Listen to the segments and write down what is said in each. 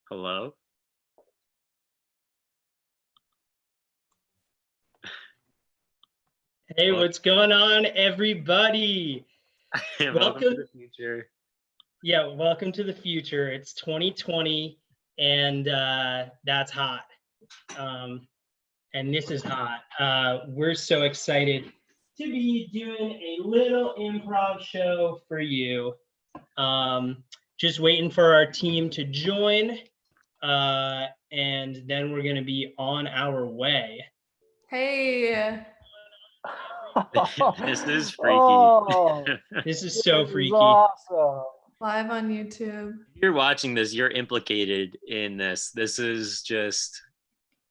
Hello? Hey, what's going on, everybody? Welcome to the future. Yeah, welcome to the future. It's 2020, and that's hot. And this is hot. We're so excited to be doing a little improv show for you. Just waiting for our team to join, and then we're going to be on our way. Hey. This is freaky. Oh, This is so this freaky. is awesome. Live on YouTube. If you're watching this, you're implicated in this. This is just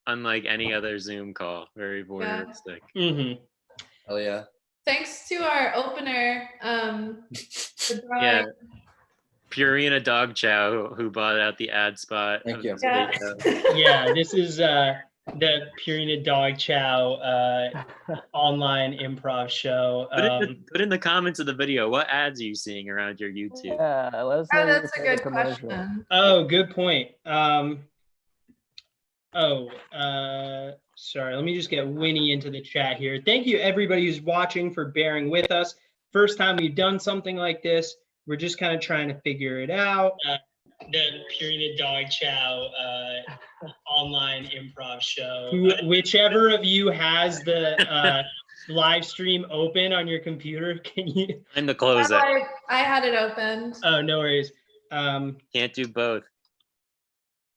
unlike any other Zoom call. Very voyeuristic. Mm-hmm. Oh yeah. Thanks to our opener, Yeah. Purina Dog Chow, who bought out the ad spot. Thank you. Yeah. Yeah, this is the Purina Dog Chow online improv show. Put in the comments of the video, what ads are you seeing around your YouTube? Yeah, let us know Oh, your that's a favorite good commercial. question. Oh, good point. Sorry, let me just get Winnie into the chat here. Thank you, everybody who's watching, for bearing with us. First time we've done something like this. We're just kind of trying to figure it out. The Purina Dog Chow online improv show. Whichever of you has the live stream open on your computer, can you? I'm to close it. I had it opened. Oh, no worries. Can't do both.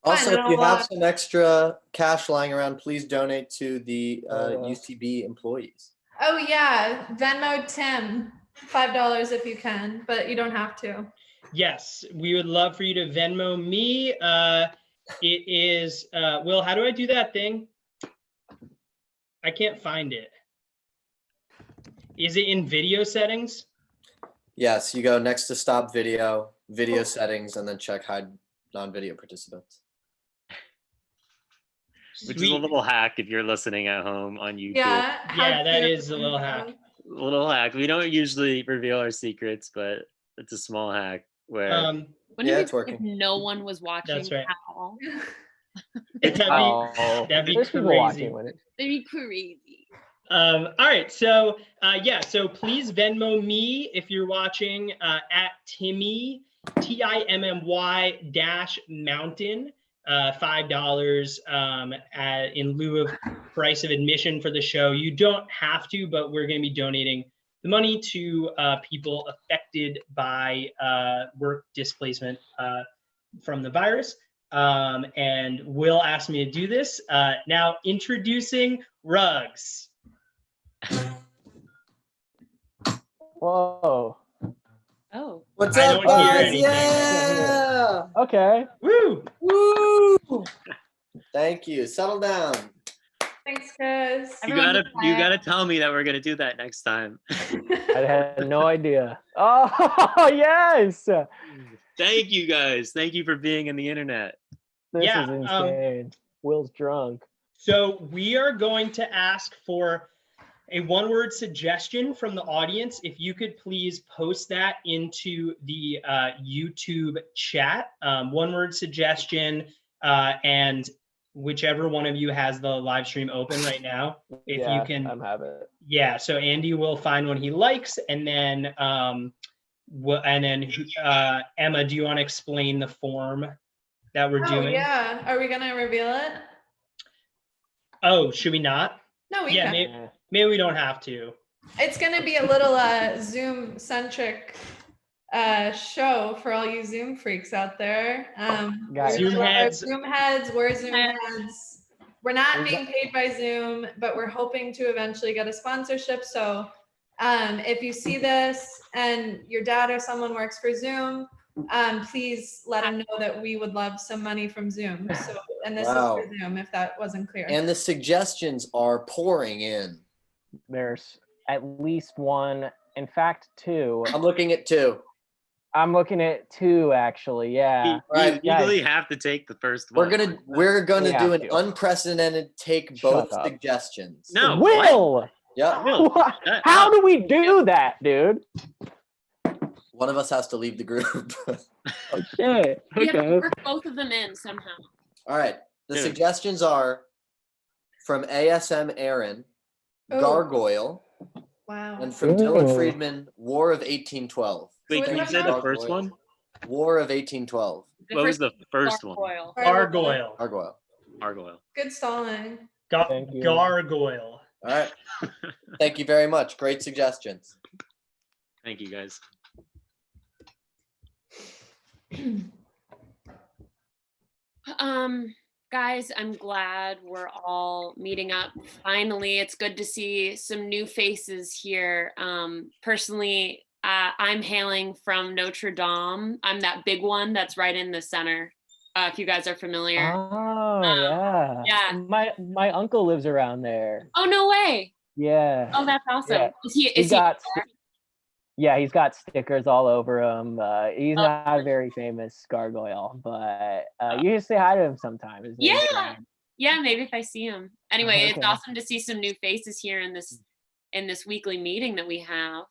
Also, Fine, if you I'll, have some extra cash lying around, please donate to the UCB employees. Oh yeah, Venmo Tim, $5 if you can, but you don't have to. Yes, we would love for you to Venmo me. It is, Will, how do I do that thing? I can't find it. Is it in video settings? Yes, you go next to stop video, video settings, and then check hide non-video participants. Which is a little hack if you're listening at home on YouTube. Yeah. Yeah, that is a little hack. Little hack. We don't usually reveal our secrets, but it's a small hack where Wouldn't Yeah, it be it's working. If no one was watching That's right. at all? That'd be There's people crazy. watching with it. It'd be crazy. All right, so so please Venmo me if you're watching at Timmy, TIMMY -mountain, $5 in lieu of price of admission for the show. You don't have to, but we're going to be donating the money to people affected by work displacement from the virus. And Will asked me to do this. Now introducing Rugs. Whoa. Oh. What's I up, don't hear guys? anything. Yeah! Okay. Woo! Woo! Thank you. Settle down. Thanks, guys. you Everyone gotta be you quiet. gotta tell me that we're gonna do that next time. I had no idea. Oh, yes. Thank you guys. Thank you for being in the internet. This Yeah, is insane. Will's drunk. So we are going to ask for a one-word suggestion from the audience. If you could please post that into the YouTube chat, one-word suggestion, and whichever one of you has the live stream open right now, if Yeah, you can. I'm having it. Yeah, so Andy will find one he likes, and then Emma, do you want to explain the form that we're Oh doing? yeah, are we gonna reveal it? Oh, should we not? No, we Yeah, can. maybe we don't have to. It's gonna be a little Zoom centric show for all you Zoom freaks out there. Guys. Zoom heads. We're Zoom heads. We're not being paid by Zoom, but we're hoping to eventually get a sponsorship. So if you see this and your dad or someone works for Zoom, please let them know that we would love some money from Zoom. So, and this Wow. is for Zoom, if that wasn't clear. And the suggestions are pouring in. There's at least one. In fact, two. I'm looking at two. I'm looking at two, actually. Yeah. We Right, legally have to take the first one. We're gonna We do have an to. unprecedented take Shut both up. suggestions. No. Will. Yeah. Will, What? shut How up. do we do that, dude? One of us has to leave the group. Oh shit. We have to Okay. work both of them in somehow. All right. The Dude. suggestions are from ASM Aaron, Oh. Gargoyle, Wow. and from Dylan Ooh. Friedman, War of 1812. Wait, which can you one say the now? first one? War of 1812. What was the first one? Gargoyle. Gargoyle. Gargoyle. Gargoyle. Good stalling. Thank you. Gargoyle. All right. Thank you very much. Great suggestions. Thank you, guys. Guys, I'm glad we're all meeting up. Finally, it's good to see some new faces here. Personally, I'm hailing from Notre Dame. I'm that big one that's right in the center. If you guys are familiar. Oh yeah. yeah. My uncle lives around there. Oh, no way. Yeah. Oh, that's awesome. Yeah. Is he He's got stickers all over him. He's Oh. not a very famous gargoyle, but you just say hi to him sometime. His name's Yeah. Ryan. Yeah, maybe if I see him. Anyway, Okay. it's awesome to see some new faces here in this weekly meeting that we have.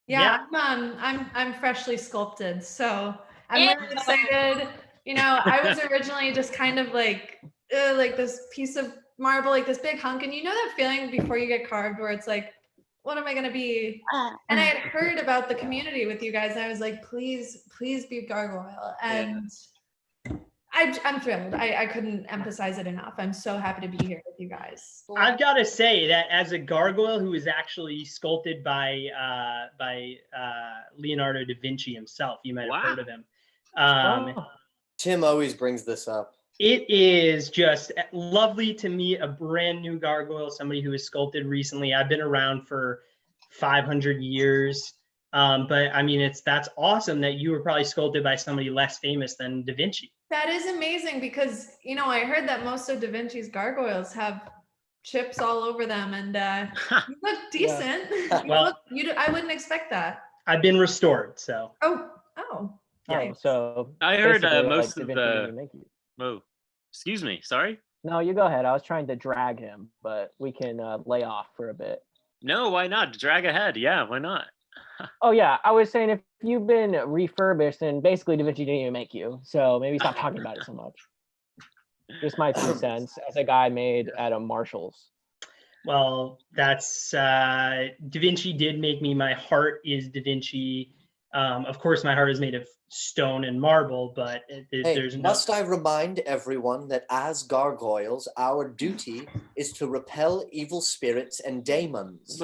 Yeah, I'm freshly sculpted, so I'm Yeah. really excited. You know, I was originally just kind of like this piece of marble, like this big hunk, and you know that feeling before you get carved where it's like, what am I gonna be? And I had heard about the community with you guys, and I was like, please be gargoyle. And I'm thrilled. I couldn't emphasize it enough. I'm so happy to be here with you guys. I've got to say that as a gargoyle who is actually sculpted by Leonardo da Vinci himself, you might have heard of him. Oh. Tim always brings this up. It is just lovely to meet a brand new gargoyle, somebody who was sculpted recently. I've been around for 500 years. But I mean, that's awesome that you were probably sculpted by somebody less famous than Da Vinci. That is amazing because, you know, I heard that most of Da Vinci's gargoyles have chips all over them, and you look decent. Well, I wouldn't expect that. I've been restored, so. Oh. Oh, so I heard basically, most Da of Vinci the. didn't make you. Oh, excuse me. Sorry. No, you go ahead. I was trying to drag him, but we can lay off for a bit. No, why not? Drag ahead. Yeah, why not? Oh yeah, I was saying if you've been refurbished, and basically Da Vinci didn't even make you, so maybe stop talking about it so much. Just my 2 cents as a guy made at a Marshall's. Well, that's Da Vinci did make me. My heart is Da Vinci. Of course, my heart is made of stone and marble, but there's no. Must I remind everyone that as gargoyles, our duty is to repel evil spirits and demons.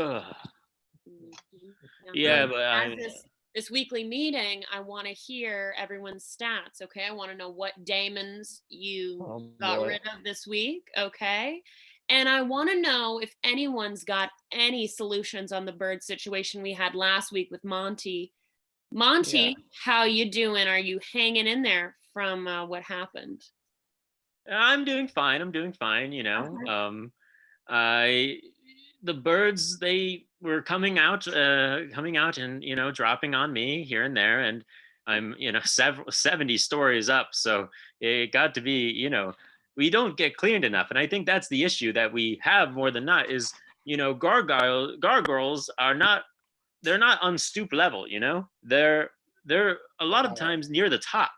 Yeah, but as this weekly meeting, I want to hear everyone's stats. Okay, I want to know what demons you got rid of this week. Okay, and I want to know if anyone's got any solutions on the bird situation we had last week with Monty. Monty, how you doing? Are you hanging in there from what happened? I'm doing fine. You know, the birds, they were coming out and, you know, dropping on me here and there, and I'm, you know, 70 stories up, so it got to be, you know, we don't get cleaned enough. And I think that's the issue that we have more than not is, you know, gargoyles are not, they're not on stoop level, you know, they're a lot of times near the top,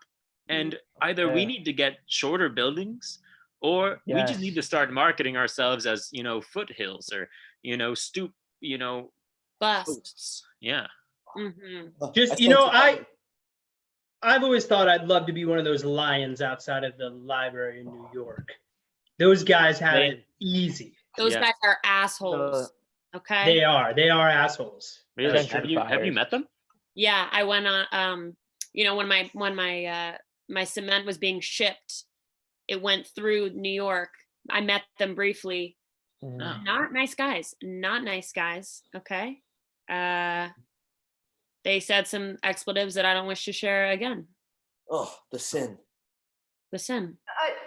and either we need to get shorter buildings, or we just need to start marketing ourselves as, you know, foothills, or, you know, stoop, you know, busts. Yeah. Mm-hmm. Just, you know, I've always thought I'd love to be one of those lions outside of the library in New York. Those guys have it easy. Those guys are assholes. Okay. They are assholes. Really? Have you met them? Yeah, I went on. You know, when my cement was being shipped, it went through New York. I met them briefly. Not nice guys. Not nice guys. Okay. They said some expletives that I don't wish to share again. Oh, the sin. The sin.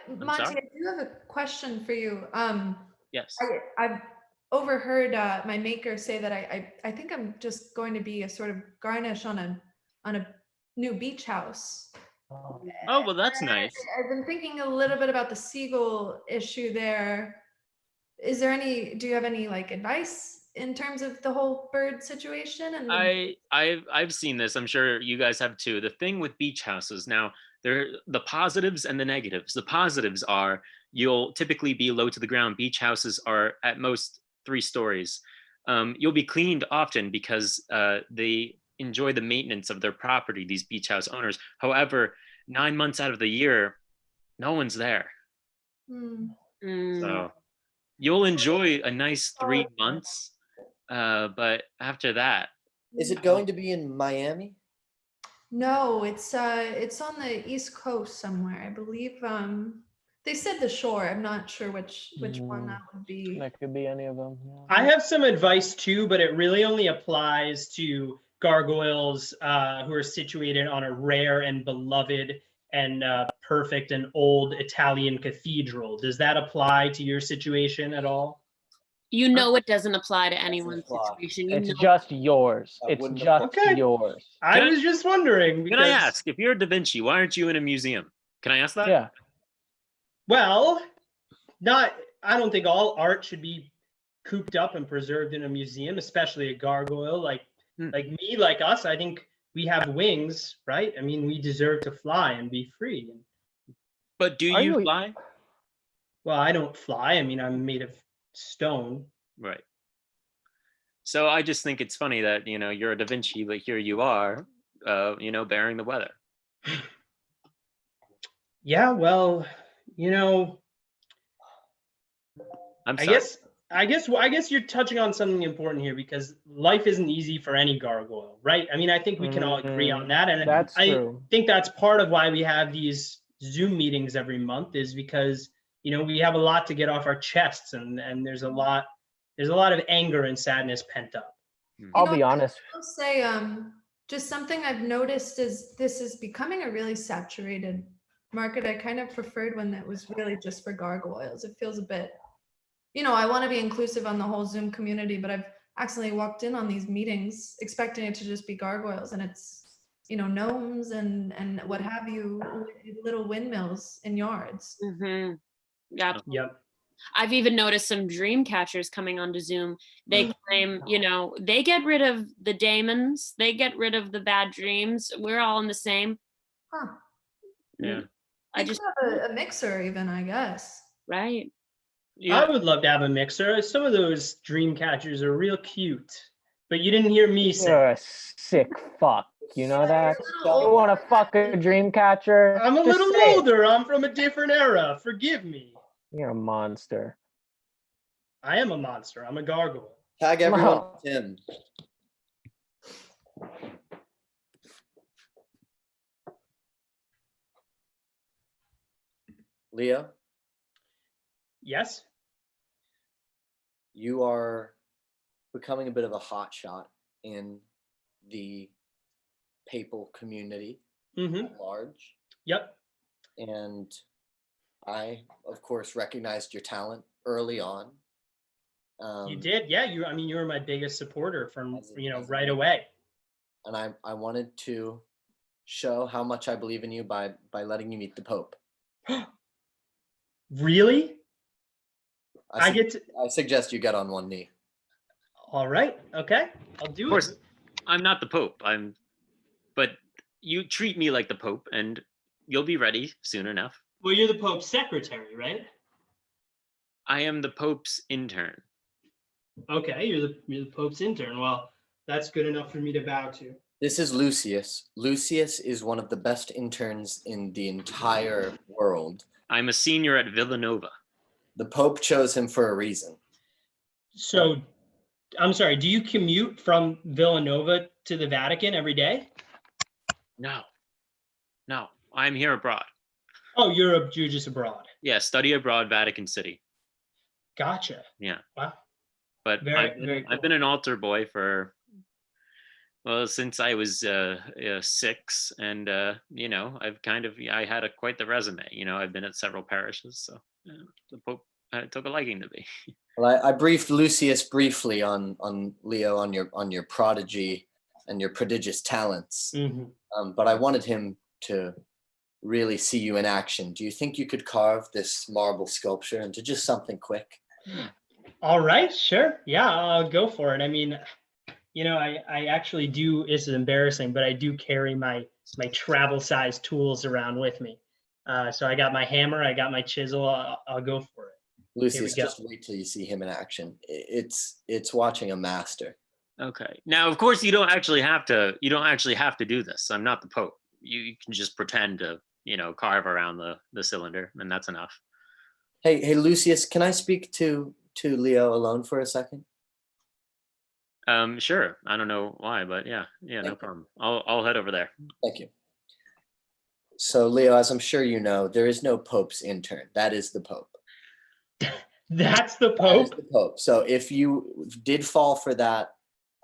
Monty, I do have a question for you. Yes. I've overheard my maker say that I think I'm just going to be a sort of garnish on a new beach house. Oh, well, that's nice. I've been thinking a little bit about the seagull issue there. Do you have any like advice in terms of the whole bird situation? And I've seen this. I'm sure you guys have too. The thing with beach houses now, there the positives and the negatives. The positives are you'll typically be low to the ground. Beach houses are at most 3 stories. You'll be cleaned often because they enjoy the maintenance of their property. These beach house owners. However, 9 months out of the year, no one's there. So you'll enjoy a nice 3 months, but after that, Is it going to be in Miami? No, it's on the East Coast somewhere, I believe. They said the shore. I'm not sure which one that would be. That could be any of them. I have some advice too, but it really only applies to gargoyles who are situated on a rare and beloved and perfect and old Italian cathedral. Does that apply to your situation at all? You know it doesn't apply to anyone's apply. situation. You It's know just yours. That It's wouldn't just apply. Okay. yours. I Can I- was just wondering. can I because- ask if you're Da Vinci, why aren't you in a museum? Can I ask that? Yeah. Well, I don't think all art should be cooped up and preserved in a museum, especially a gargoyle like me, like us. I think we have wings, right? I mean, we deserve to fly and be free. But do Are you you- fly? Well, I don't fly. I mean, I'm made of stone. Right. So I just think it's funny that you're a Da Vinci, but here you are, bearing the weather. Yeah, well, I'm I sorry. guess you're touching on something important here because life isn't easy for any gargoyle, right? I mean, I think we can all agree on that, and That's I true. think that's part of why we have these Zoom meetings every month is because we have a lot to get off our chests, and there's a lot of anger and sadness pent up. I'll be honest. I'll say just something I've noticed is this is becoming a really saturated market. I kind of preferred when it was really just for gargoyles. It feels a bit, I want to be inclusive on the whole Zoom community, but I've accidentally walked in on these meetings expecting it to just be gargoyles, and it's gnomes and what have you, little windmills in yards. Mm-hmm. Yeah. Yep. I've even noticed some dream catchers coming onto Zoom. They claim, they get rid of the daemons, they get rid of the bad dreams. We're all in the same. Huh. Yeah. I just have a mixer even, I guess. right. I would love to have a mixer. Some of those dream catchers are real cute, but you didn't hear me say. You're a sick fuck. You know that? You want to fuck a dream catcher? I'm a Just little say it. older. I'm from a different era. Forgive me. You're a monster. I am a monster. I'm a gargoyle. Tag everyone Wow. with Tim. Leo, Yes. you are becoming a bit of a hotshot in the papal community Mm-hmm. at large. Yep. And I, of course, recognized your talent early on. You did. Yeah. You were my biggest supporter from, As a right man. away. And I wanted to show how much I believe in you by letting you meet the Pope. Really? I su- get to. I suggest you get on one knee. All right. Okay. I'll do Of course, it. I'm not the Pope. But you treat me like the Pope, and you'll be ready soon enough. Well, you're the Pope's secretary, right? I am the Pope's intern. Okay. You're the Pope's intern. Well, that's good enough for me to bow to. This is Lucius. Lucius is one of the best interns in the entire world. I'm a senior at Villanova. The Pope chose him for a reason. So, I'm sorry. Do you commute from Villanova to the Vatican every day? No, I'm here abroad. Oh, you're just abroad. Yeah, study abroad, Vatican City. Gotcha. Yeah. Wow. But Very I've cool. been an altar boy since I was 6, and I had quite the resume. I've been at several parishes, so the Pope took a liking to me. Well, I briefed Lucius briefly on Leo on your prodigy and your prodigious talents, Mm-hmm. but I wanted him to really see you in action. Do you think you could carve this marble sculpture into just something quick? All right, sure. Yeah, I'll go for it. I mean, I actually do, this is embarrassing, but I do carry my travel size tools around with me. So I got my hammer, I got my chisel. I'll go for it. Lucius, go. just wait till you see him in action. It's watching a master. Okay. Now, of course, you don't actually have to do this. I'm not the Pope. You can just pretend to, carve around the cylinder, and that's enough. Hey, Lucius, can I speak to Leo alone for a second? Sure. I don't know why, but yeah, no problem. I'll head over there. Thank you. So, Leo, as I'm sure you know, there is no Pope's intern. That is the Pope. That's the That Pope? is the Pope. So if you did fall for that,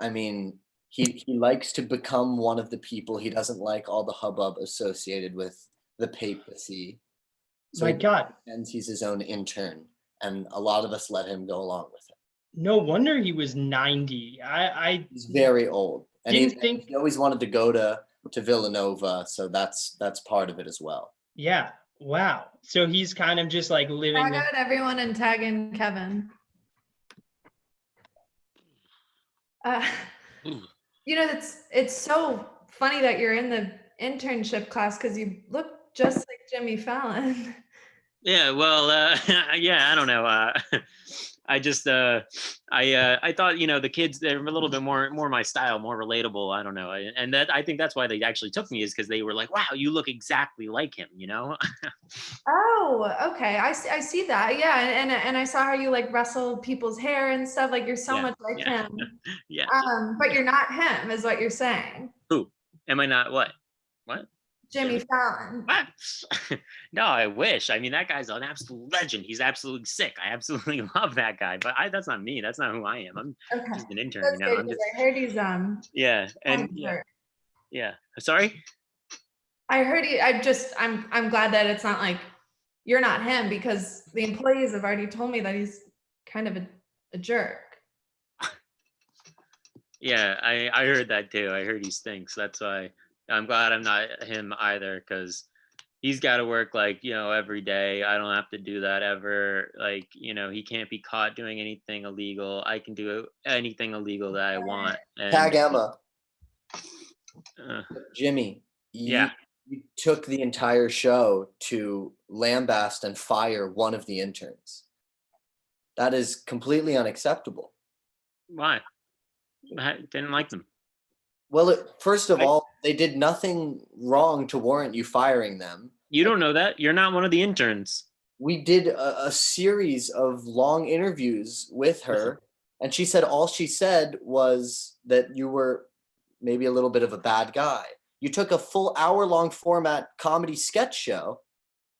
I mean, he likes to become one of the people. He doesn't like all the hubbub associated with the papacy. So My God. and he's his own intern, and a lot of us let him go along with it. No wonder he was 90. He's very old, and Didn't he always wanted to go to Villanova, so that's part of it as well. Yeah. Wow. So he's kind of just like living. Tag out everyone and tag in Kevin. It's so funny that you're in the internship class because you look just like Jimmy Fallon. Yeah, well, yeah, I don't know. I just, I thought, the kids, they're a little bit more my style, more relatable. I don't know. And I think that's why they actually took me, is because they were like, wow, you look exactly like him, Oh, okay. I see that. Yeah. And I saw how you like rustle people's hair and stuff. Like you're so much like him. Yeah. But you're not him, is what you're saying. Who? Am I not what? What? Jimmy Fallon. What? No, I wish. I mean, that guy's an absolute legend. He's absolutely sick. I absolutely love that guy. But that's not me. That's not who I am. I'm just an intern. That's good, I'm just, I heard he's yeah, and yeah. Sorry. I heard he. I'm glad that it's not like you're not him, because the employees have already told me that he's kind of a jerk. Yeah, I heard that too. I heard he stinks. That's why I'm glad I'm not him either, because he's got to work every day. I don't have to do that ever. He can't be caught doing anything illegal. I can do anything illegal that I want. And, Tag Emma. Jimmy. You took the entire show to lambast and fire one of the interns. That is completely unacceptable. Why? I didn't like them. Well, first of all, they did nothing wrong to warrant you firing them. You don't know that. You're not one of the interns. We did a series of long interviews with her, and she said all she said was that you were maybe a little bit of a bad guy. You took a full hour-long format comedy sketch show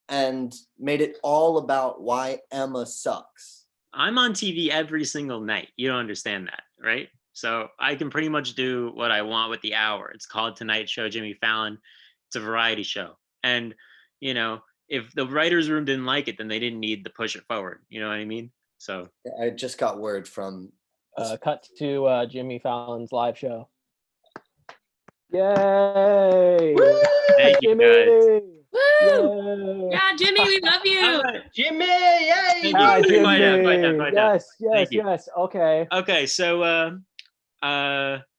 and made it all about why Emma sucks. I'm on TV every single night. You don't understand that, right? So I can pretty much do what I want with the hour. It's called Tonight Show Jimmy Fallon. It's a variety show. And, if the writer's room didn't like it, then they didn't need to push it forward. You know what I mean? So I just got word from... cut to Jimmy Fallon's live show. Yay! Woo! Thank you, guys. Woo! Yeah, Jimmy, we love you. Jimmy, yay! Hi, Jimmy. Quiet down. Yes. Okay. Okay, so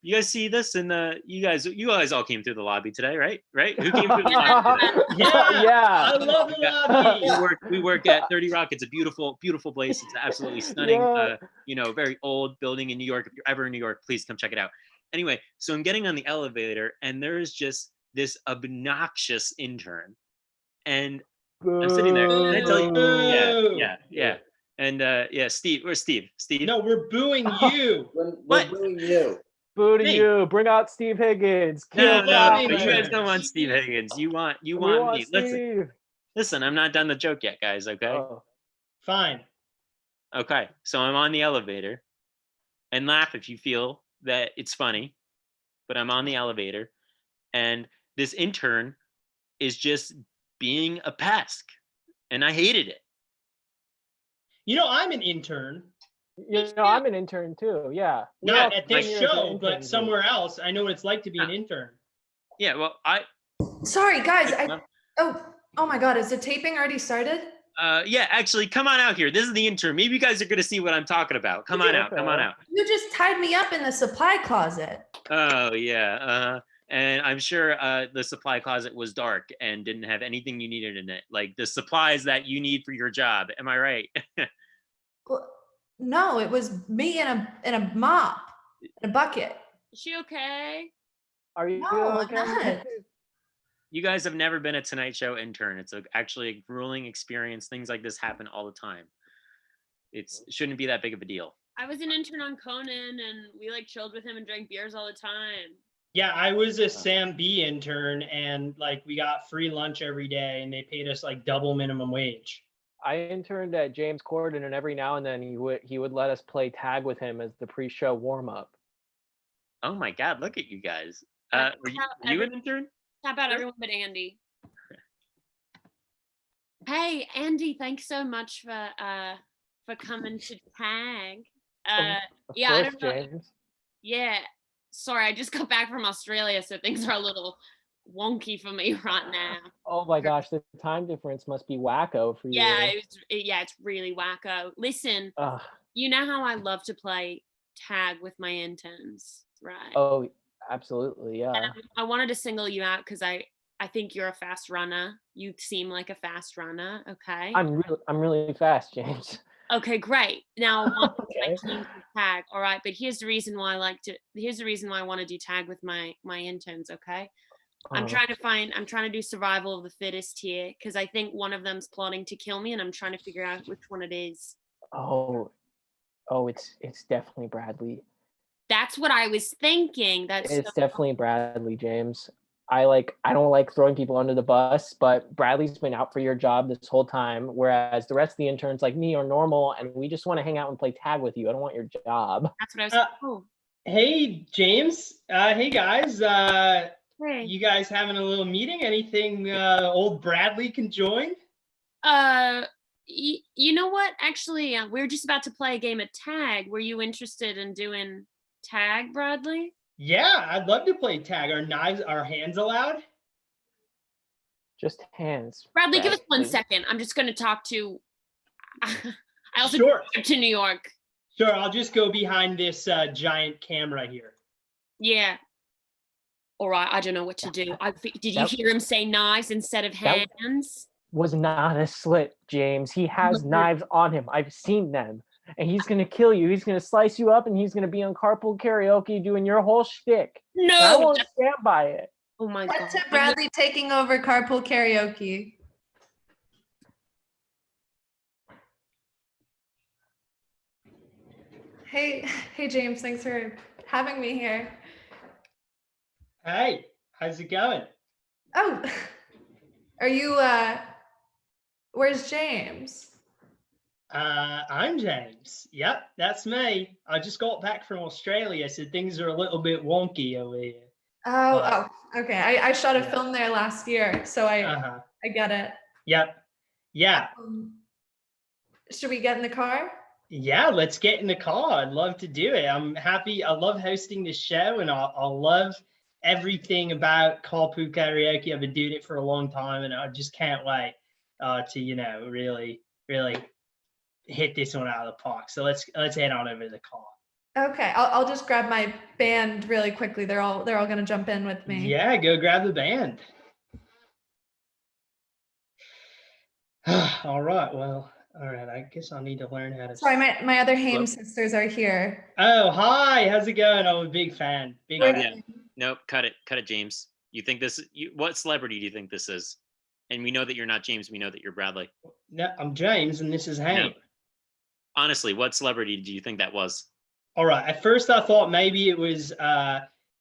you guys see this, and you guys all came through the lobby today, right? Who came through the lobby? Yeah. I love the lobby. We work at 30 Rock. It's a beautiful place. It's absolutely stunning. Very old building in New York. If you're ever in New York, please come check it out. Anyway, so I'm getting on the elevator, and there's just this obnoxious intern, and I'm sitting there. And I tell you, yeah. And Steve, where's Steve? Steve? No, we're booing you. We're booing you. Boo to you. Bring out Steve Higgins. No, you guys don't want Steve Higgins. You want me. Steve. Listen, I'm not done the joke yet, guys, okay? Oh. Fine. Okay, so I'm on the elevator, and laugh if you feel that it's funny, but I'm on the elevator, and this intern is just being a pest, and I hated it. I'm an intern. I'm an intern too. Yeah. Not at this show, but somewhere else. I know what it's like to be an intern. Yeah. Well, Sorry, guys. Oh my God. Is the taping already started? Yeah, actually, come on out here. This is the intern. Maybe you guys are gonna see what I'm talking about. Come on out. Come on out. You just tied me up in the supply closet. Oh yeah. And I'm sure the supply closet was dark and didn't have anything you needed in it, like the supplies that you need for your job. Am I right? Well, no, it was me in a mop, in a bucket. Is she okay? Are you No, I'm okay? not. You guys have never been a Tonight Show intern. It's actually a grueling experience. Things like this happen all the time. It shouldn't be that big of a deal. I was an intern on Conan, and we like chilled with him and drank beers all the time. Yeah, I was a Sam B intern, and like we got free lunch every day, and they paid us like double minimum wage. I interned at James Corden, and every now and then he would let us play tag with him as the pre-show warm-up. Oh my God! Look at you guys. That's Were how you an intern? How about everyone but Andy? Hey, Andy, thanks so much for coming to tag. Of Yeah, I course, don't know. James. Yeah, sorry, I just got back from Australia, so things are a little wonky for me right now. Oh my gosh, the time difference must be wacko for you. Yeah, it's really wacko. Listen, Ugh. you know how I love to play tag with my interns, right? Oh, absolutely, yeah. And I wanted to single you out because I think you're a fast runner. You seem like a fast runner. Okay. I'm really fast, James. Okay, great. Now I want Okay. my team to tag. All right, but here's the reason why I want to do tag with my interns. Okay. I'm trying to do survival of the fittest here because I think one of them's plotting to kill me, and I'm trying to figure out which one it is. Oh, it's definitely Bradley. That's what I was thinking. It's definitely Bradley, James. I don't like throwing people under the bus, but Bradley's been out for your job this whole time, whereas the rest of the interns like me are normal and we just want to hang out and play tag with you. I don't want your job. That's what I was. Oh, Hey, James. Hey, guys. hey. You guys having a little meeting? Anything old Bradley can join? You know what? Actually, we were just about to play a game of tag. Were you interested in doing tag, Bradley? Yeah, I'd love to play tag. Are hands allowed? Just hands. Bradley, give us 1 Bradley. second. I'm just going to talk to. I also Sure. talked to New York. Sure, I'll just go behind this giant camera here. Yeah. All right. I don't know what to do. Did you hear him say knives instead of hands? Was not a slip, James. He has knives on him. I've seen them. And he's gonna kill you. He's gonna slice you up, and he's gonna be on carpool karaoke doing your whole shtick. And I No. won't stand by it. Oh my Cut God. to Bradley taking over carpool karaoke. Hey James, thanks for having me here. Hey, how's it going? Oh, are you where's James? I'm James. Yep, that's me. I just got back from Australia, so things are a little bit wonky over here. Oh, okay. I shot a film there last year, so I get it. Yep. Yeah. Should we get in the car? Yeah, let's get in the car. I'd love to do it. I'm happy. I love hosting this show, and I love everything about carpool karaoke. I've been doing it for a long time, and I just can't wait to really hit this one out of the park. So let's head on over to the car. Okay, I'll just grab my band really quickly. They're all gonna jump in with me. Yeah, go grab the band. All right. Well, all right. I guess I'll need to learn how to. Sorry, my other Haim sisters are here. Oh, hi. How's it going? I'm a big fan. Big fan. Yeah. Nope. Cut it, James. You think this? What celebrity do you think this is? And we know that you're not James. We know that you're Bradley. No, I'm James, and this is Hank. No. Honestly, what celebrity do you think that was? All right. At first, I thought maybe it was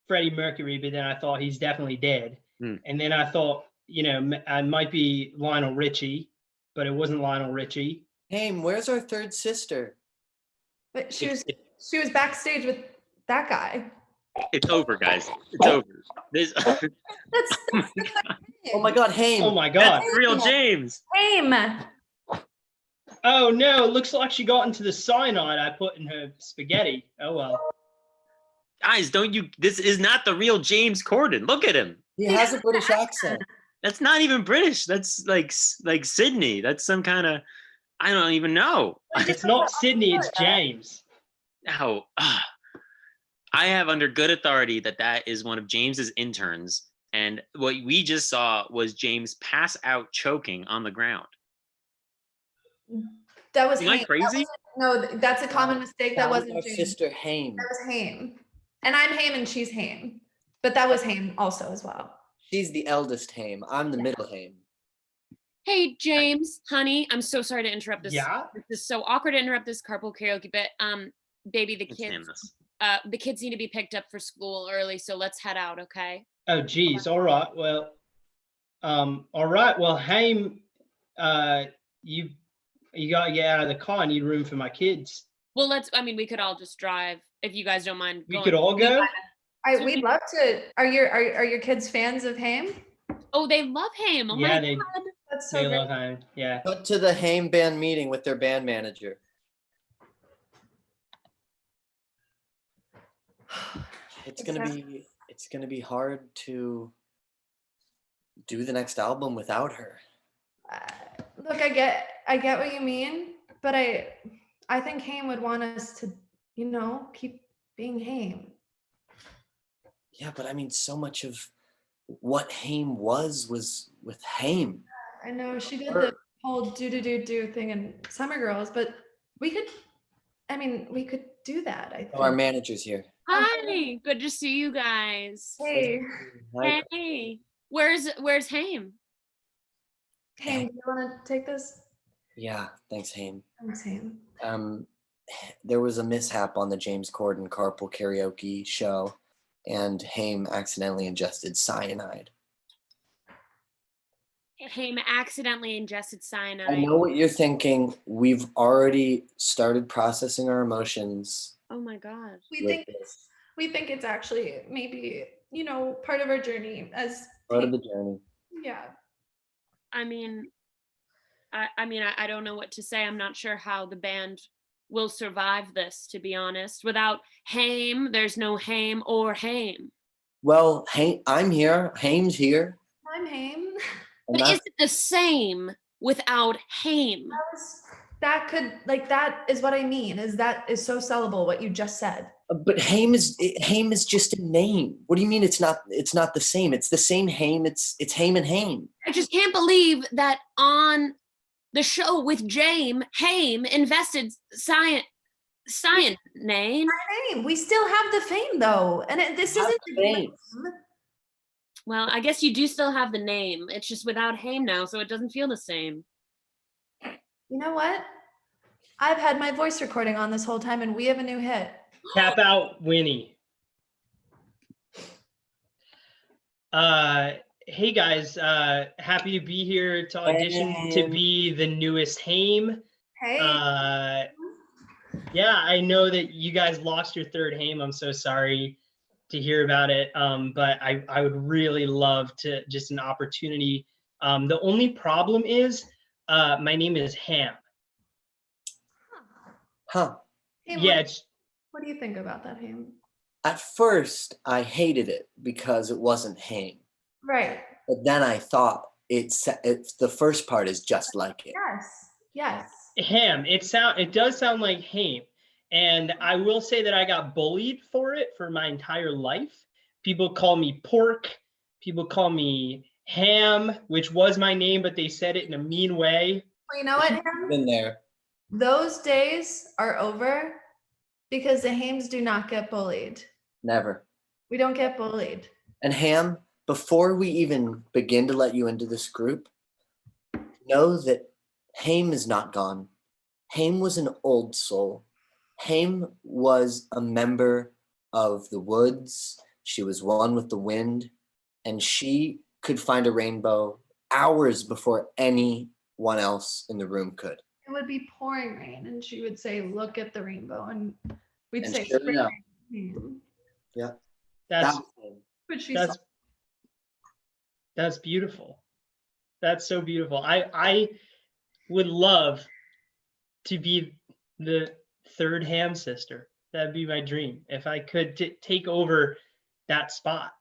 Freddie Mercury, but then I thought he's definitely dead. And then I thought, it might be Lionel Richie, but it wasn't Lionel Richie. Hey, where's our third sister? But she was backstage with that guy. It's over, guys. It's over. That's Oh my God, Haim. Oh my God. That's real James. Haim. Oh no, it looks like she got into the cyanide I put in her spaghetti. Oh well. Guys, this is not the real James Corden. Look at him. He has a British accent. That's not even British. That's like Sydney. That's some kind of, I don't even know. It's not Sydney, it's James. Now, I have under good authority that is one of James's interns, and what we just saw was James pass out choking on the ground. That was Am I Haim. crazy? No, that's a common mistake. That wasn't our James. sister Haim. That was Haim. And I'm Haim and she's Haim. But that was Haim also as well. She's the eldest Haim. I'm the middle Haim. Hey, James, honey, I'm so sorry to interrupt this. Yeah? This is so awkward to interrupt this carpool karaoke, but baby, the It's him, kids, this. the kids need to be picked up for school early, so let's head out, okay? Oh, geez. All right. Well, all right. Well, Haim, you gotta get out of the car. I need room for my kids. Well, we could all just drive if you guys don't mind. We could all go? We'd love to. Are your kids fans of Haim? Oh, they love him. Oh Yeah, my God. That's so They great. love Haim. Yeah. Cut to the Haim band meeting with their band manager. It's gonna be hard to do the next album without her. Look, I get what you mean, but I think Haim would want us to, keep being Haim. Yeah, but I mean, so much of what Haim was with Haim. I know she did the whole do thing in Summer Girls, but we could do that. I think. Oh, our manager's here. Hi, good to see you guys. Hey, Hey, where's Haim? Haim, do you want to take this? Yeah, thanks, Haim. Thanks, Haim. There was a mishap on the James Corden carpool karaoke show, and Haim accidentally ingested cyanide. Haim accidentally ingested cyanide. I know what you're thinking. We've already started processing our emotions. Oh my God. We think it's actually maybe, part of our journey as Part of the journey. Yeah. I don't know what to say. I'm not sure how the band will survive this, to be honest. Without Haim, there's no Haim or Haim. Well, I'm here. Haim's here. I'm Haim. But is it the same without Haim? That is what I mean, that is so sellable, what you just said. But Haim is just a name. What do you mean it's not the same? It's the same Haim. It's Haim and Haim. I just can't believe that on the show with James, Haim invested cyanide. Fame. We still have the fame though, and this isn't the fame. Well, I guess you do still have the name. It's just without Haim now, so it doesn't feel the same. You know what? I've had my voice recording on this whole time, and we have a new hit. Tap out Winnie. Hey guys, happy to be here to audition to be the newest Haim. Hey. Yeah, I know that you guys lost your third Haim. I'm so sorry to hear about it. But I would really love to just an opportunity. The only problem is my name is Ham. Huh. Hey, Yeah. What do you think about that, Haim? At first, I hated it because it wasn't Haim. Right. But then I thought it's the first part is just like it. Yes. Ham. It does sound like Haim. And I will say that I got bullied for it for my entire life. People call me Pork. People call me Ham, which was my name, but they said it in a mean way. Well, you know what, Ham? Been there. Those days are over because the Haims do not get bullied. Never. We don't get bullied. And Ham, before we even begin to let you into this group, know that Haim is not gone. Haim was an old soul. Haim was a member of the woods. She was one with the wind, and she could find a rainbow hours before anyone else in the room could. It would be pouring rain, and she would say, "Look at the rainbow," and we'd And say, sure "Spring enough. rain." Yeah. That's But she that's beautiful. That's so beautiful. I would love to be the third Ham sister. That'd be my dream if I could take over that spot.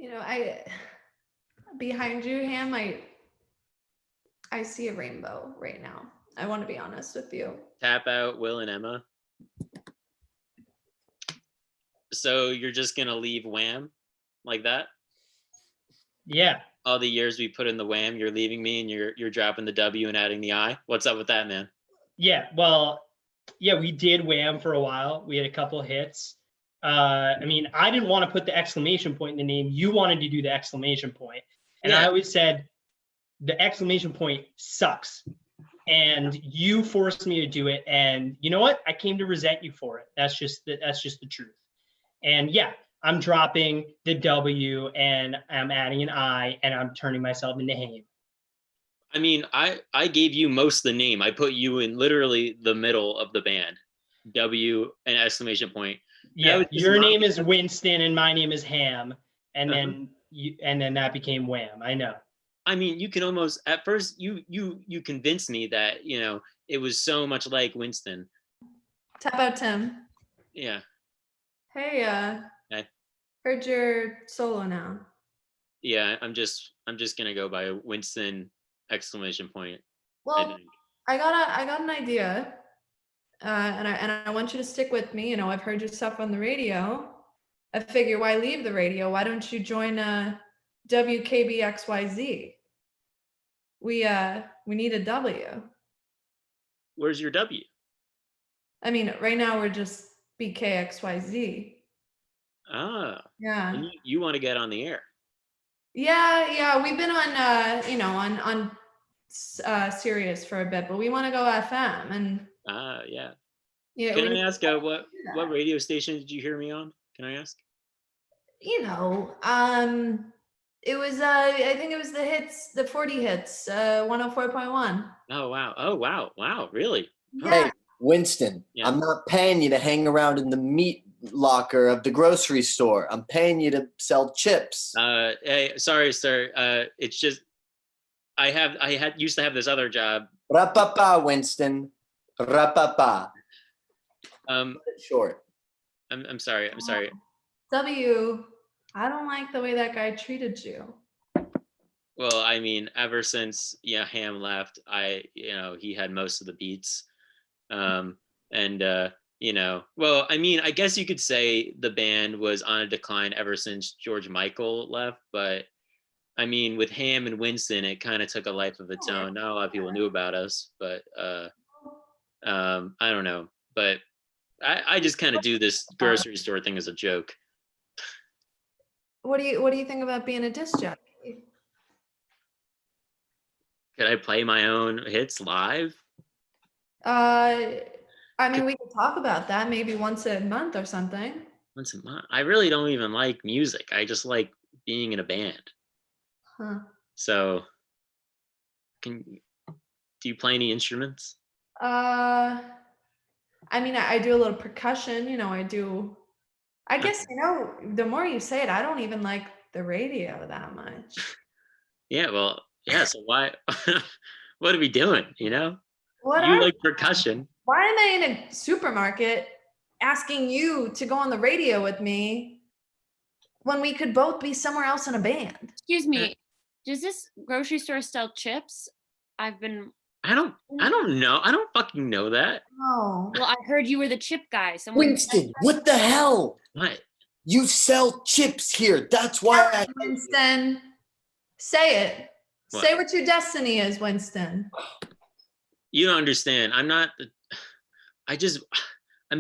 I behind you, Ham, I see a rainbow right now. I want to be honest with you. Tap out Will and Emma. So you're just gonna leave Wham like that? Yeah. All the years we put in the Wham, you're leaving me and you're dropping the W and adding the I. What's up with that, man? Yeah. Well, yeah, we did Wham for a while. We had a couple of hits. I mean, I didn't want to put the exclamation point in the name. You wanted to do the exclamation point. And Yeah. I always said the exclamation point sucks. And you forced me to do it. And you know what? I came to resent you for it. That's just the truth. And yeah, I'm dropping the W and I'm adding an I and I'm turning myself into Ham. I mean, I gave you most of the name. I put you in literally the middle of the band. W and exclamation point. Yeah, your name is Winston and my name is Ham. And then that became Wham. I know. I mean, you can almost at first you convinced me that, it was so much like Winston. Tap out Tim. Yeah. Hey, Hey. Heard your solo now. Yeah, I'm just gonna go by Winston exclamation point. Well, I got an idea, and I want you to stick with me. I've heard your stuff on the radio. I figure, why leave the radio? Why don't you join WKBXYZ? We need a W. Where's your W? I mean, right now we're just BKXYZ. Ah. Yeah. And you want to get on the air? Yeah. We've been on on Sirius for a bit, but we want to go FM and. Yeah. Yeah. Can I ask what radio station did you hear me on? Can I ask? It was I think it was the 40 hits, 104.1. Oh wow, really? Yeah. Hey, Winston, Yeah. I'm not paying you to hang around in the meat locker of the grocery store. I'm paying you to sell chips. Hey, sorry, sir. It's just I used to have this other job. Rapapa, Winston. Rapapa. Short. I'm sorry. W, I don't like the way that guy treated you. Well, I mean, ever since Ham left, he had most of the beats. Well, I mean, I guess you could say the band was on a decline ever since George Michael left, but I mean, with Ham and Winston, it kind of took a life of its own. Not a lot of people knew about us, but I don't know. But I just kind of do this grocery store thing as a joke. What do you think about being a disc jockey? Could I play my own hits live? I mean, we could talk about that maybe once a month or something. Once a month? I really don't even like music. I just like being in a band. Huh. So, do you play any instruments? I mean, I do a little percussion. I guess, the more you say it, I don't even like the radio that much. Yeah, well, yeah. So why? What are we doing? What you like percussion? Why am I in a supermarket asking you to go on the radio with me when we could both be somewhere else in a band? Excuse me. Does this grocery store sell chips? I don't know. I don't fucking know that. Oh. Well, I heard you were the chip guy. Winston, what the hell? What? You sell chips here. That's why Winston, say it. What? Say what your destiny is, Winston. You don't understand. I'm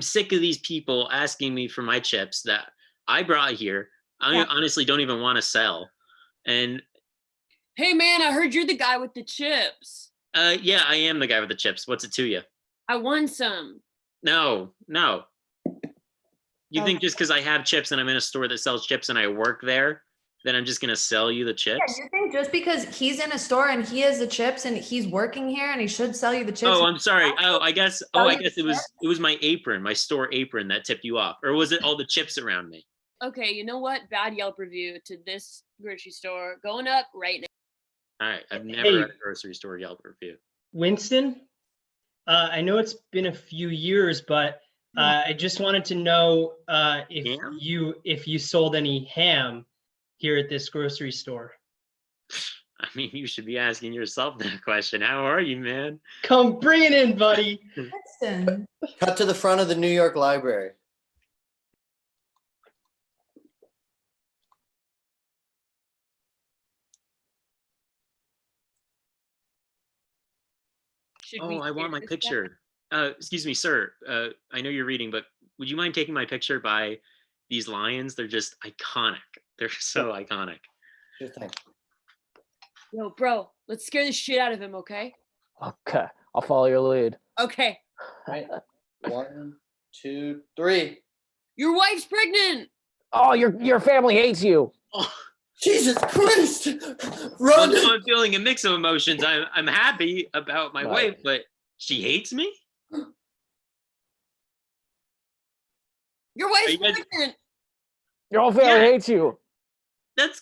sick of these people asking me for my chips that I brought here. I honestly don't even want to sell. And hey man, I heard you're the guy with the chips. Yeah, I am the guy with the chips. What's it to you? I won some. No. You think just because I have chips and I'm in a store that sells chips and I work there, then I'm just gonna sell you the chips? Yeah, you think just because he's in a store and he has the chips and he's working here and he should sell you the chips? Oh, I'm sorry. I guess it was my apron, my store apron that tipped you off, or was it all the chips around me? Okay, you know what? Bad Yelp review to this grocery store going up right now. All right, I've never had a grocery store Yelp review. Winston, I know it's been a few years, but I just wanted to know if you sold any ham here at this grocery store. I mean, you should be asking yourself that question. How are you, man? Come bring it in, buddy. Listen, Cut to the front of the New York Library. Should Oh, we I want share my this picture. Excuse me, sir. I know you're reading, but would you mind taking my picture by these lions? They're just iconic. They're so iconic. Sure thing. Yo, bro, let's scare the shit out of him, okay? Okay, I'll follow your lead. Okay. Right. 1, 2, 3. Your wife's pregnant. Oh, your family hates you. Oh, Jesus Christ! well, Run! now I'm feeling a mix of emotions. I'm happy about my Right. wife, but she hates me. Your wife's you guys- pregnant. Your whole family Yeah. hates you. That's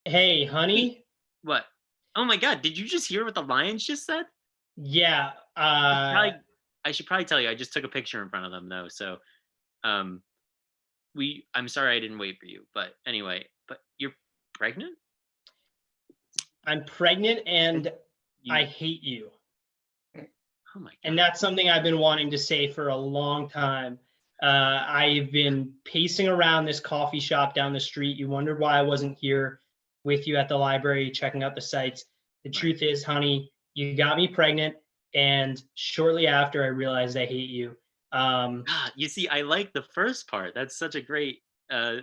Hey, honey. what? Oh my God! Did you just hear what the lions just said? Yeah. I should probably tell you. I just took a picture in front of them, though. So, I'm sorry I didn't wait for you, but anyway. But you're pregnant? I'm pregnant and You- I hate you. Oh my God! And that's something I've been wanting to say for a long time. I've been pacing around this coffee shop down the street. You wondered why I wasn't here with you at the library checking out the sites. The truth is, honey, you got me pregnant. And shortly after, I realized I hate you. You see, I like the first part. That's such a great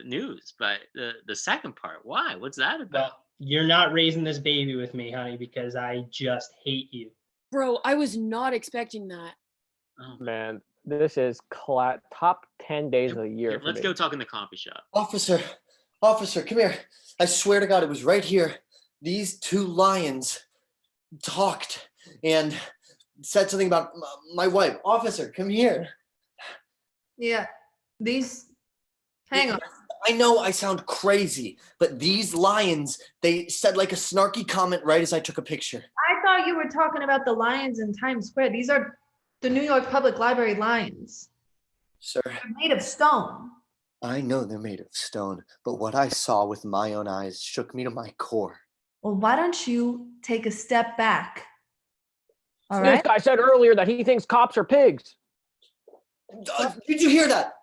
news. But the second part, why? What's that about? Well, you're not raising this baby with me, honey, because I just hate you. Bro, I was not expecting that. Oh, Man, this is top 10 days of the year. here, for let's me. go talk in the coffee shop. Officer, come here. I swear to God, it was right here. These 2 lions talked and said something about my wife. Officer, come here. yeah, these. Hang on. I know I sound crazy, but these lions, they said like a snarky comment right as I took a picture. I thought you were talking about the lions in Times Square. These are the New York Public Library lions. Sir, They're made of stone. I know they're made of stone, but what I saw with my own eyes shook me to my core. Well, why don't you take a step back? All This right. guy said earlier that he thinks cops are pigs. Did you hear that?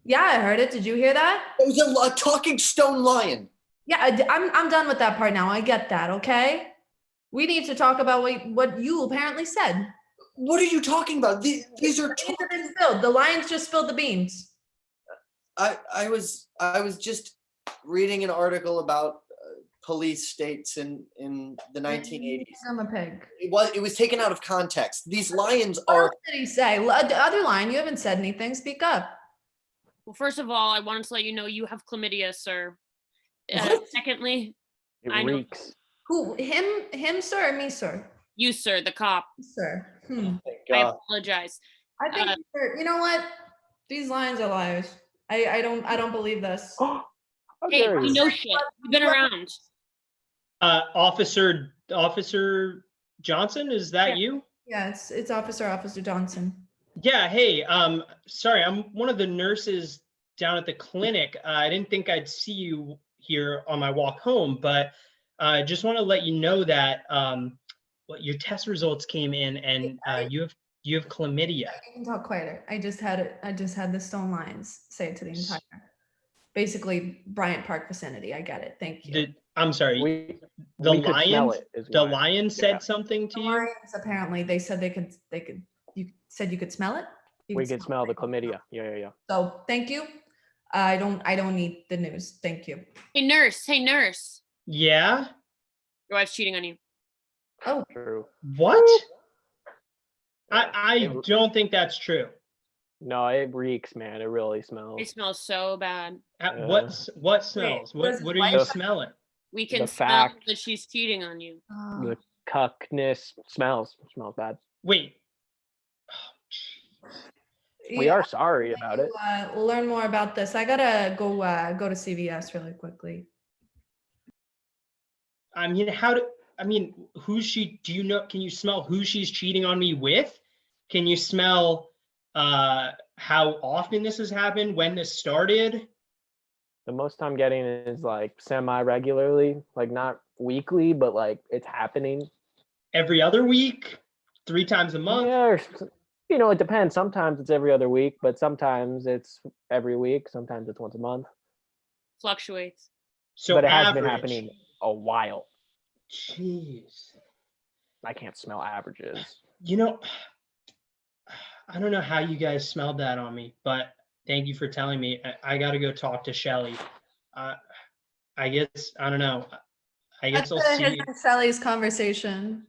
Yeah, I heard it. Did you hear that? It was a talking stone lion. Yeah, I'm done with that part now. I get that. Okay. We need to talk about what you apparently said. What are you talking about? These are. The beans have been spilled. The lions just spilled the beans. I was just reading an article about police states in the 1980s. I'm a pig. It was taken out of context. These lions What are. else did he say? The other line, you haven't said anything. Speak up. Well, first of all, I wanted to let you know you have chlamydia, sir. What? Secondly, It I know. reeks. Who? Him, sir, or me, sir? you, sir, the cop. Sir. Thank I God. apologize. I think you know what? These lions are liars. I don't believe this. How Hey, dare we you? know shit. We've been around. Officer Johnson, is that Yeah. you? Yeah, it's Officer Johnson. Yeah, hey, sorry, I'm one of the nurses down at the clinic. I didn't think I'd see you here on my walk home, but I just want to let you know that your test results came in and you have chlamydia. You can talk quieter. I just had the stone lions say it to the entire, basically Bryant Park vicinity. I get it. Thank you. I'm sorry, We the could smell lions. it. Is The why. lion Yeah. said something to The you. lions apparently they said they could. You said you could smell it. You We could smell the chlamydia. Yeah. So thank you. I don't need the news. Thank you. Hey, nurse. Hey, nurse. Yeah. Your wife's cheating on you. Oh, True. What? Yeah. I don't think that's true. No, it reeks, man. It really smells. It smells so bad. What smells? what is What his are you wife- smelling? We can The smell fact- that she's cheating on you. The cuckness smells bad. Wait. We are sorry about it. Learn more about this. I gotta go to CVS really quickly. I mean, who's she? Do you know? Can you smell who she's cheating on me with? Can you smell how often this has happened? When this started? The most I'm getting is like semi-regularly, like not weekly, but like it's happening. Every other week, 3 times a month. Yeah, it depends. Sometimes it's every other week, but sometimes it's every week. Sometimes it's once a month. Fluctuates. So But it has average. been happening a while. Jeez. I can't smell averages. I don't know how you guys smelled that on me, but thank you for telling me. I got to go talk to Shelly. I guess, I don't know. I guess I'll That's see his you. and Sally's conversation.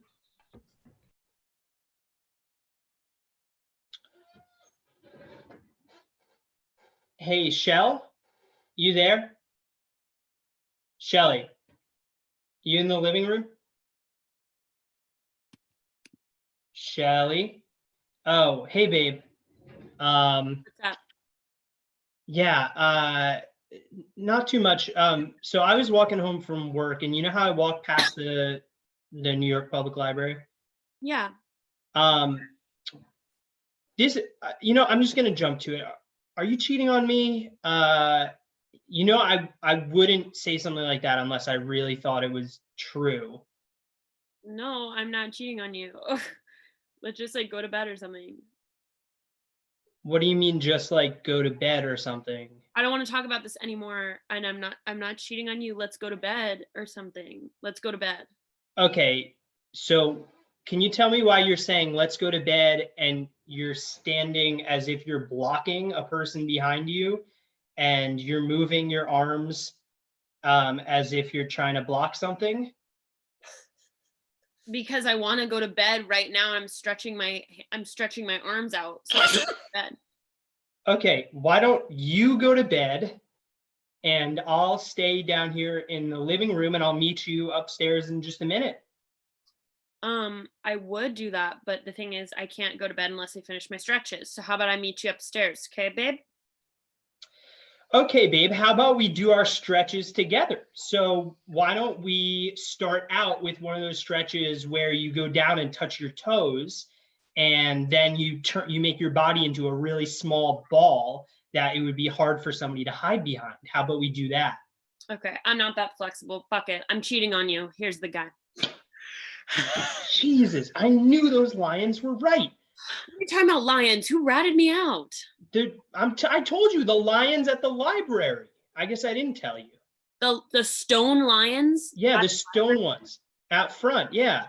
Hey, Shell, you there? Shelly, you in the living room? Shelly? Oh, hey, babe. What's up? Yeah, not too much. So I was walking home from work, and you know how I walked past the New York Public Library? Yeah. This, I'm just gonna jump to it. Are you cheating on me? I wouldn't say something like that unless I really thought it was true. No, I'm not cheating on you. Let's just like go to bed or something. What do you mean, just like go to bed or something? I don't want to talk about this anymore, and I'm not cheating on you. Let's go to bed or something. Let's go to bed. Okay, so can you tell me why you're saying let's go to bed and you're standing as if you're blocking a person behind you and you're moving your arms as if you're trying to block something? Because I want to go to bed right now. I'm stretching my arms out so I can go to bed. Okay, why don't you go to bed and I'll stay down here in the living room and I'll meet you upstairs in just a minute. I would do that, but the thing is I can't go to bed unless I finish my stretches. So how about I meet you upstairs, okay, babe? Okay, babe, how about we do our stretches together? So why don't we start out with one of those stretches where you go down and touch your toes, and then you make your body into a really small ball that it would be hard for somebody to hide behind. How about we do that? Okay, I'm not that flexible. Fuck it. I'm cheating on you. Here's the guy. Jesus, I knew those lions were right. You're talking about lions. Who ratted me out? Dude, I told you the lions at the library. I guess I didn't tell you. The stone lions? Yeah, the stone ones out front. Yeah.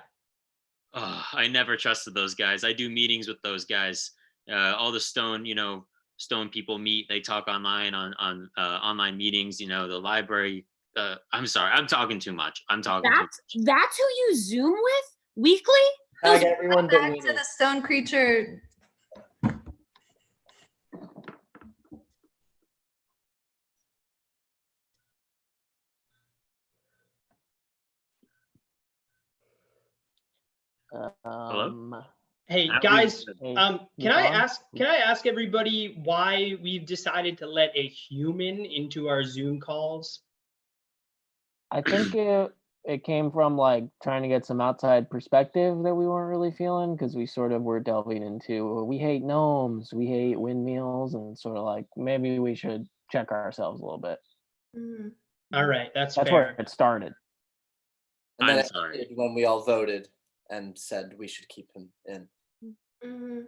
Oh, I never trusted those guys. I do meetings with those guys. All the stone people meet. They talk online on online meetings. The library. I'm sorry, I'm talking too much. That's who you Zoom with weekly? Tag everyone but Back to the stone creature. Hello? Hey guys, can I ask everybody why we've decided to let a human into our Zoom calls? I think it came from like trying to get some outside perspective that we weren't really feeling, because we sort of were delving into, we hate gnomes, we hate windmills, and sort of like maybe we should check ourselves a little bit. Mm. All right, that's fair. where it started. And then I'm it sorry. ended when we all voted and said we should keep him in. Mm-hmm.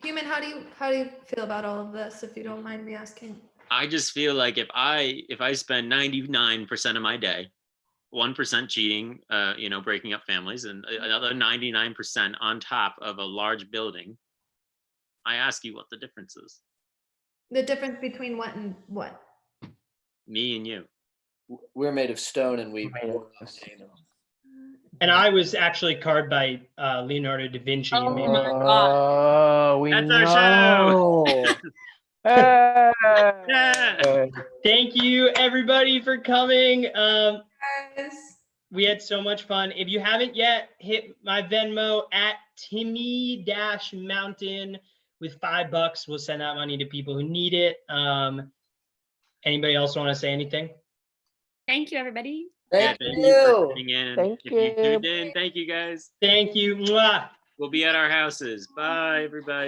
Human, how do you feel about all of this, if you don't mind me asking? I just feel like if I spend 99% of my day, 1% cheating, breaking up families, and another 99% on top of a large building, I ask you what the difference is. The difference between what and what? Me and you. We're made of stone and we And I was actually carved by Leonardo da Vinci. Oh Maybe. my God. We That's our show. Hey. Thank you everybody for coming. Guys. We had so much fun. If you haven't yet, hit my Venmo at Timmy-Mountain with $5. We'll send that money to people who need it. Anybody else want to say anything? Thank you, everybody. Thank Thank you. you for tuning in. Thank If you tuned you. in, thank you guys. Thank you. Mwah. We'll be at our houses. Bye, everybody.